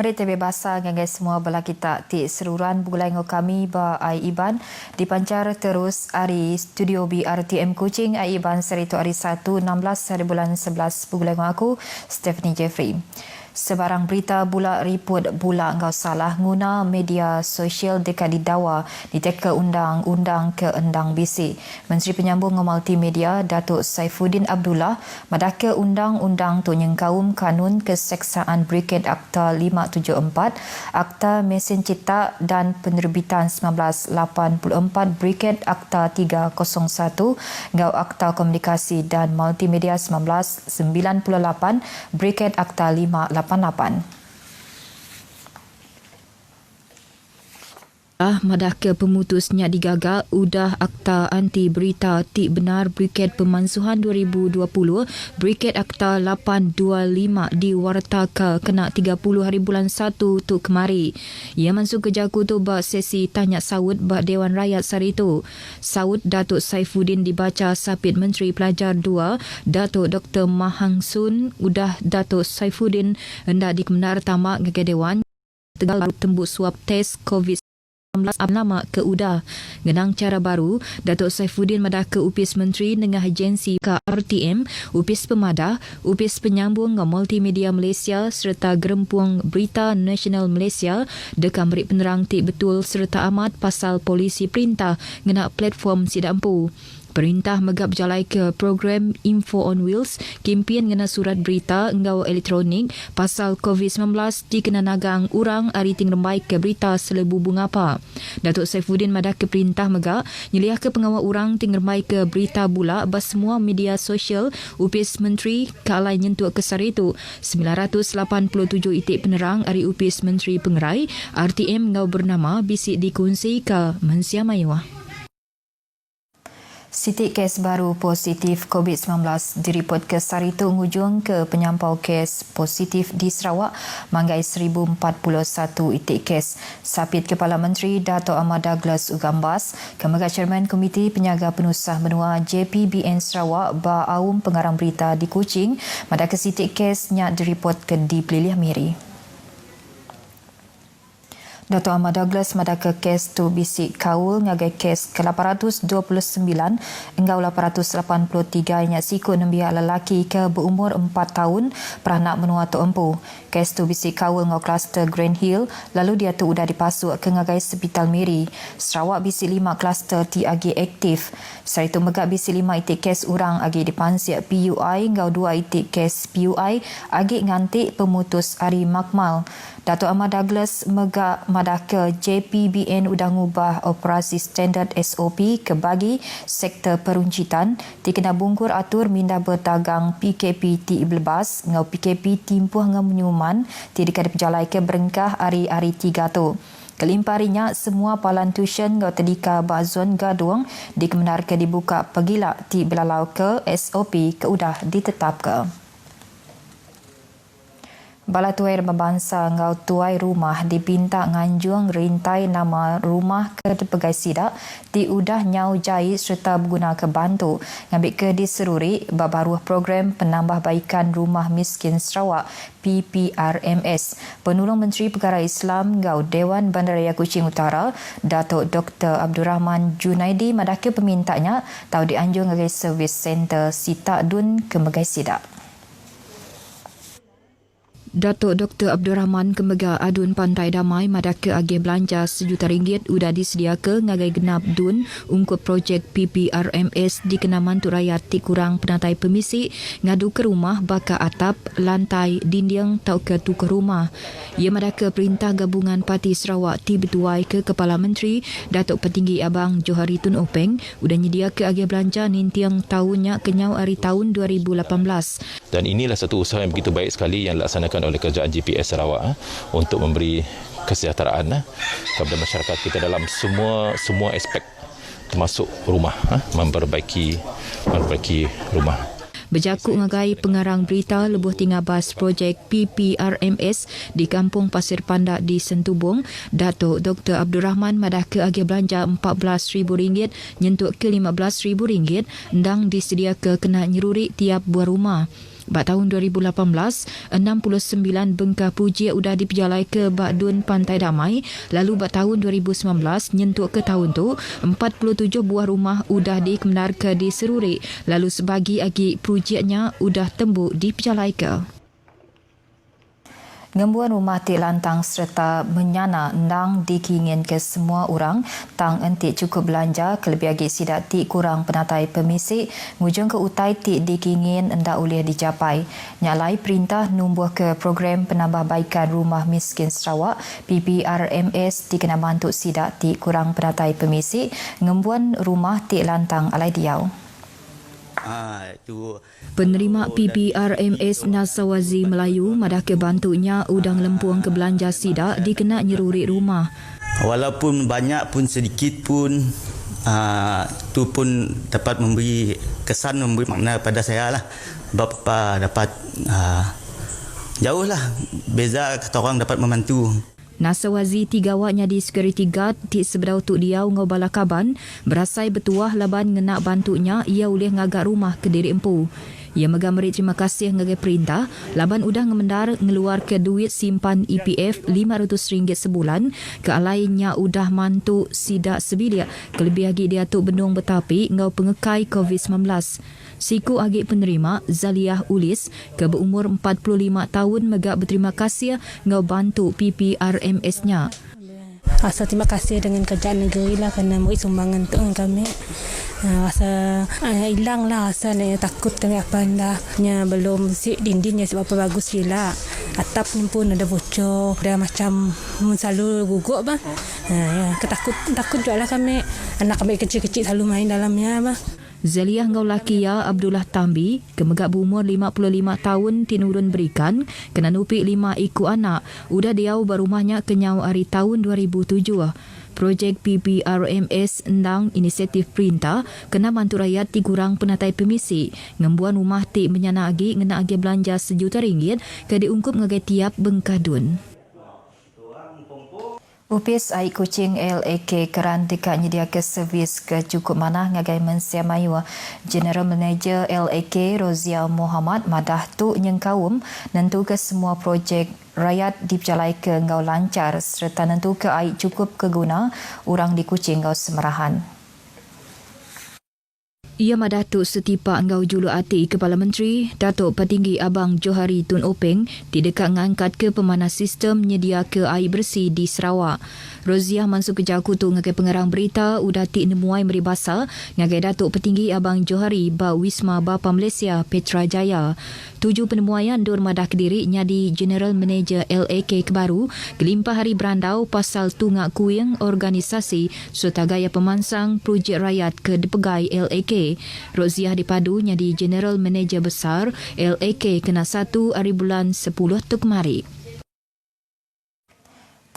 Kembali TV Bahasa dengan semua bala kita ti seruran bulai ngo kami ba ai Iban dipancar terus hari studio BRTM Kuching ai Iban seritu hari 1 16 hari bulan 11 bulai ngo aku Stephanie Jeffrey. Sebarang berita bula report bula ngau salah guna media sosial dekat didawa diteka undang-undang ke endang BC. Menteri Penyambung Multimedia Datuk Saifuddin Abdullah madaka undang-undang tu nyengkaum kanun keseksaan Brigade Akta 574, Akta Mesin Cetak dan Penerbitan 1984 Brigade Akta 301, ngau Akta Komunikasi dan Multimedia 1998 Brigade Akta 588. Madaka pemutusnya digagal udah Akta Anti Berita Tik Benar Brigade Pemansuhan 2020 Brigade Akta 825 diwartaka kena 30 hari bulan 1 tu kemari. Ia masuk ke jaku tu bak sesi tanya sawut bak Dewan Rakyat Saritu. Sawut Datuk Saifuddin dibaca sapit Menteri Pelajar 2 Datuk Dr. Mahang Sun udah Datuk Saifuddin hendak dikebenar tamak ke Dewan tegal tembus swab test COVID nama ke UDA. Genang cara baru, Datuk Saifuddin madaka upis menteri dengan agensi KRTM, upis pemadah, upis penyambung multimedia Malaysia serta gerempuang berita nasional Malaysia dekat beri penerang tik betul serta amat pasal polisi perintah ngena platform sidampu. Perintah megap jalai ke program Info on Wheels, kempian ngena surat berita engau elektronik pasal COVID-19 dikena nagang urang ari ting rembai ke berita selebu bungapa. Datuk Saifuddin madah ke perintah megap nyeliah ke pengawal urang ting rembai ke berita bula bas semua media sosial upis menteri kalai nyentuk kesar itu 987 itik penerang ari upis menteri pengerai RTM ngau bernama bisik dikongsi ke Mensia Maiwah. Sitik kes baru positif COVID-19 direport ke Saritu hujung ke penyampau kes positif di Sarawak manggai 1041 itik kes. Sapit Kepala Menteri Dato' Ahmad Douglas Ugambas, Kemegat Chairman Komiti Penyaga Penusah Benua JPBN Sarawak ba Aum Pengarang Berita di Kuching, madak ke sitik kes nyak direport ke di Peliliah Miri. Dato' Ahmad Douglas madaka kes tu bisik kaul ngagai kes ke-829 engau 883 nya siku nembia lelaki ke berumur 4 tahun peranak menua tu empu. Kes tu bisik kaul ngau kluster Grand Hill lalu dia tu udah dipasuk ke ngagai Hospital Miri. Sarawak bisik 5 kluster ti agi aktif. Saritu megak bisik 5 itik kes urang agi dipansiak PUI ngau 2 itik kes PUI agi ngantik pemutus Ari Makmal. Dato' Ahmad Douglas megak madaka JPBN udah ngubah operasi standard SOP ke bagi sektor peruncitan dikena bungkur atur minda berdagang PKP ti belebas ngau PKP timpuh ngau menyuman ti dikena berjalai ke berengkah hari-hari 3 tu. Kelimparinya semua palan tuition ngau tedika bazon gaduang dikebenar ke dibuka pegilak ti belalau ke SOP ke udah ditetap ke. Bala tuai berbangsa ngau tuai rumah dipinta nganjung rintai nama rumah ke pegai sidak di udah nyau jai serta berguna ke bantu ngambil ke diseruri babaruh program penambahbaikan rumah miskin Sarawak PPRMS. Penolong Menteri Perkara Islam ngau Dewan Bandaraya Kuching Utara Datuk Dr. Abdul Rahman Junaidi madaka pemintanya tahu dianjung ngagai servis center Sitak Dun ke Megai Sidak. Datuk Dr. Abdul Rahman Kemega Adun Pantai Damai madaka agi belanja RM1 juta udah disediaka ngagai genap dun ungkup projek PPRMS dikena mantu rakyat tik kurang penatai permisi ngadu ke rumah baka atap, lantai, dinding tau ke tukar rumah. Ia madaka perintah gabungan Parti Sarawak ti betuai ke Kepala Menteri Datuk Petinggi Abang Johari Tun Openg udah nyedia ke agi belanja nintiang tahunnya kenyau hari tahun 2018. Dan inilah satu usaha yang begitu baik sekali yang dilaksanakan oleh kerajaan GPS Sarawak untuk memberi kesejahteraan kepada masyarakat kita dalam semua aspek termasuk rumah, memperbaiki rumah. Berjakuk ngagai pengarang berita lebuh tingabas projek PPRMS di Kampung Pasir Pandak di Sentubong, Datuk Dr. Abdul Rahman madah ke agi belanja RM14,000 nyentuk ke RM15,000 ndang disedia ke kena nyeruri tiap buah rumah. Bak tahun 2018, 69 bengkah pujian udah diperjalai ke Bak Dun Pantai Damai. Lalu bak tahun 2019, nyentuk ke tahun tu, 47 buah rumah udah dikemenar ke di Seruri. Lalu sebagi agi pujiannya udah tembuk diperjalai ke. Ngembuan rumah ti lantang serta menyana nang dikingin ke semua orang tang entik cukup belanja kelebih agi sidak ti kurang penatai permisi ngujung ke utai ti dikingin endak boleh dicapai. Nyalai perintah numbuh ke program penambahbaikan rumah miskin Sarawak PPRMS dikena bantu sidak ti kurang penatai permisi ngembuan rumah ti lantang Alai Diau. Penerima PPRMS Nasawazi Melayu madah ke bantunya udang lempuang ke belanja sidak dikena nyeruri rumah. Walaupun banyak pun sedikit pun tu pun dapat memberi kesan, memberi makna pada saya lah. Bapa dapat jauh lah beza kata orang dapat membantu. Nasawazi tiga awaknya di security guard di seberau Tuk Diau ngau Balakaban berasai bertuah laban ngena bantunya ia boleh ngagak rumah ke diri empu. Ia megamari terima kasih ngagai perintah laban udah ngemendar ngeluar ke duit simpan EPF RM500 sebulan ke alainya udah mantu sidak sebilik kelebih lagi dia Tuk Benung Betapi ngau pengekai COVID-19. Siku agi penerima Zaliah Ulis ke berumur 45 tahun megak berterima kasih ngau bantu PPRMS-nya. Rasa terima kasih dengan kerajaan negeri lah kerana memberi sumbangan untuk kami. Rasa hilang lah rasa takut dengan apa dah. Belum dindingnya sebab bagus gila. Atap ni pun ada bocor, dah macam selalu gugup bah. Takut juga lah kami. Anak kami kecil-kecil selalu main dalamnya bah. Zaliah ngau lakia Abdullah Tambi kemegak berumur 55 tahun tinurun berikan kena nupik 5 ikut anak udah diau berumahnya kenyau hari tahun 2007. Projek PPRMS endang inisiatif perintah kena bantu rakyat ti kurang penatai permisi ngembuan rumah ti menyana agi ngena agi belanja RM1 ke diungkup ngagai tiap bengkadun. Upis air kucing LAK keran dekat nyedia ke servis ke cukup mana ngagai mensiamai General Manager LAK Rozia Muhammad madah tu nyengkawum nentu ke semua projek rakyat diperjalai ke ngau lancar serta nentu ke air cukup keguna orang di kucing ngau semerahan. Ia Datuk Setipak Ngau Julu Ati Kepala Menteri Datuk Petinggi Abang Johari Tun Openg didekat ngangkat ke pemanas sistem nyedia ke air bersih di Sarawak. Roziah masuk ke jakutu ngagai pengarang berita udah ti nemuai meribasa ngagai Datuk Petinggi Abang Johari ba Wisma Bapa Malaysia Petra Jaya. 7 penemuaian dur madah Kediri nyadi General Manager LAK kebaru gelimpah hari berandau pasal tungak kuing organisasi serta gaya pemansang projek rakyat ke dipegai LAK. Roziah dipadu nyadi General Manager besar LAK kena 1 hari bulan 10 tu kemari.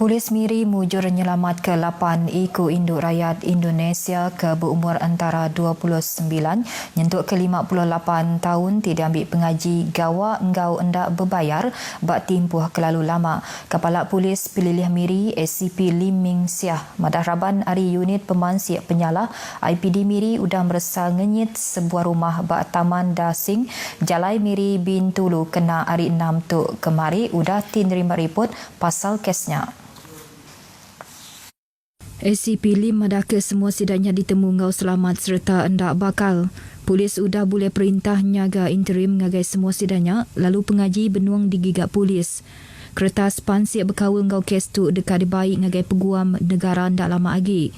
Polis Miri mujur menyelamat ke 8 ikut induk rakyat Indonesia ke berumur antara 29 nyentuk ke 58 tahun tidak ambil pengaji gawa engkau endak berbayar bak timpuh kelalu lama. Kepala Polis Pelilih Miri SCP Lim Ming Siah madah raban hari unit pemansiak penyalah IPD Miri udah meresal ngenyit sebuah rumah bak Taman Dasing Jalai Miri bin Tulu kena hari 6 tu kemari udah tinerima report pasal kesnya. SCP Lim madah ke semua sidaknya ditemu ngau selamat serta endak bakal. Polis udah boleh perintah nyaga interim ngagai semua sidaknya lalu pengaji benuang digigak polis. Kertas pansiak berkawal ngau kes tu dekat dibaik ngagai peguam negara ndak lama lagi.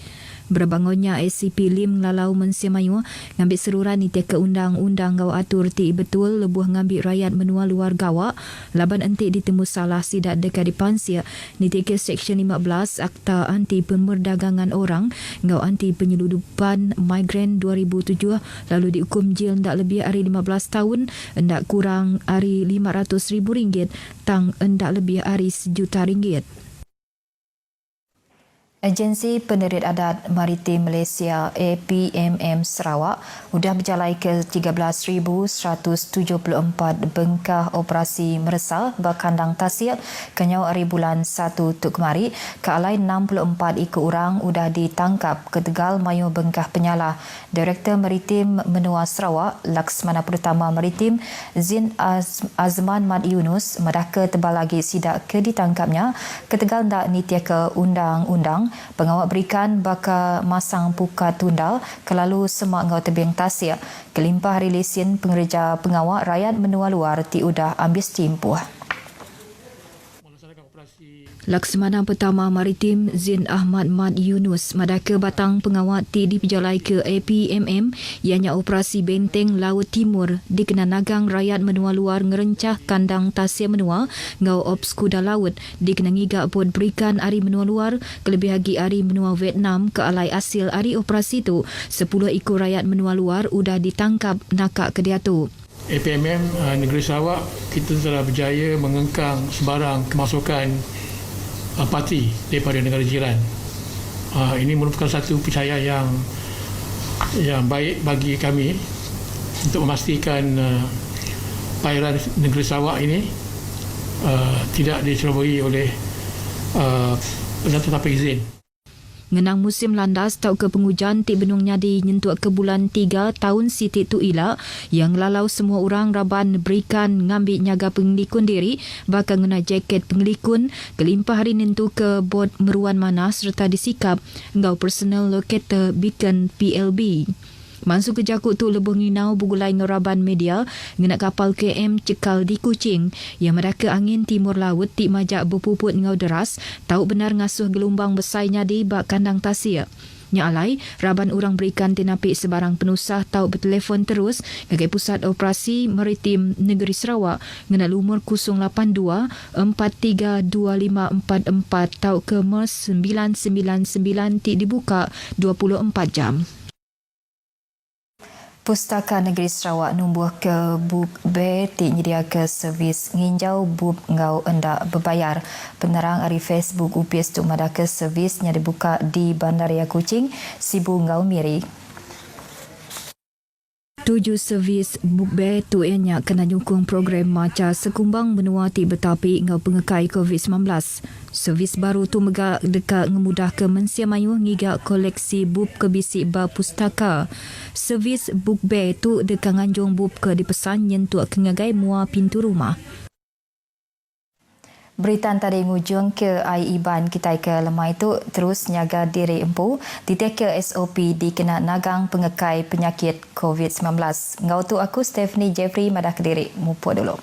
Berbangunnya SCP Lim lalau mensiamayu ngambil seruran ni ke undang-undang ngau atur ti betul lebuh ngambil rakyat menua luar gawak laban entik ditemu salah sidak dekat di pansia ni ke Seksyen 15 Akta Anti Pemerdagangan Orang ngau anti penyeludupan migran 2007 lalu dihukum jil ndak lebih hari 15 tahun ndak kurang hari RM500,000 tang ndak lebih hari RM1,000,000. Agensi Penerit Adat Maritim Malaysia APMM Sarawak sudah berjalai ke 13,174 bengkah operasi meresal berkandang tasik kenyau hari bulan 1 tu kemari ke alai 64 ekor orang sudah ditangkap ke Tegal mayu bengkah penyala. Direktur Maritim Menua Sarawak Laksmana Pertama Maritim Zin Azman Mat Yunus medaka tebal lagi sidak ke ditangkapnya ke Tegal ndak nitia ke undang-undang pengawal berikan bakal masang pukat tundal kelalu semak ngau tebing tasik. Kelimpah hari lesen pengerja pengawal rakyat menua luar ti udah ambis timpuh. Laksmana Pertama Maritim Zin Ahmad Mat Yunus madaka batang pengawal ti diperjalai ke APMM ianya operasi benteng Laut Timur dikena nagang rakyat menua luar ngerencah kandang tasik menua ngau ops kuda laut dikena ngigak bod berikan ari menua luar kelebih lagi ari menua Vietnam ke alai hasil ari operasi tu 10 ekor rakyat menua luar udah ditangkap nakak ke dia tu. APMM Negeri Sarawak kita telah berjaya mengengkang sebarang kemasukan parti daripada negara jiran. Ini merupakan satu percaya yang baik bagi kami untuk memastikan perairan negeri Sarawak ini tidak dicerobohi oleh penata izin. Ngenang musim landas tau ke pengujan ti benung nyadi nyentuak ke bulan 3 tahun siti tu ila yang lalau semua orang raban berikan ngambil nyaga pengelikun diri bakal ngena jaket pengelikun kelimpah hari nentu ke bot meruan mana serta disikap ngau personal locator beacon PLB. Masuk ke jakut tu lebuh nginau bugulai ngeraban media ngena kapal KM cekal di Kuching yang mereka angin timur laut ti majak berpuput ngau deras tau benar ngasuh gelombang besar nyadi bak kandang tasik. Nyalai, raban orang berikan tinapik sebarang penusah tau bertelefon terus ngagai Pusat Operasi Maritim Negeri Sarawak ngena lumur 082 432544 tau ke MERS 999 ti dibuka 24 jam. Pustaka Negeri Sarawak numbuh ke Buk B ti nyedia ke servis nginjau bub ngau endak berbayar. Penerang ari Facebook UPS tu madaka servisnya dibuka di Bandaraya Kuching, Sibu Ngau Miri. 7 servis Buk B tu ianya kena nyukung program maca sekumbang benua ti betapi ngau pengekai COVID-19. Servis baru tu megak dekat ngemudah ke Mensia Mayu ngigak koleksi bub ke bisik ba pustaka. Servis Buk B tu dekat nganjung bub ke dipesan nyentuak ke ngagai mua pintu rumah. Berita tadi ngujung ke IEBAN kita ke lemah itu terus nyaga diri empu diteka SOP dikena nagang pengekai penyakit COVID-19. Ngau tu aku Stephanie Jeffrey madah kediri mupo dulu.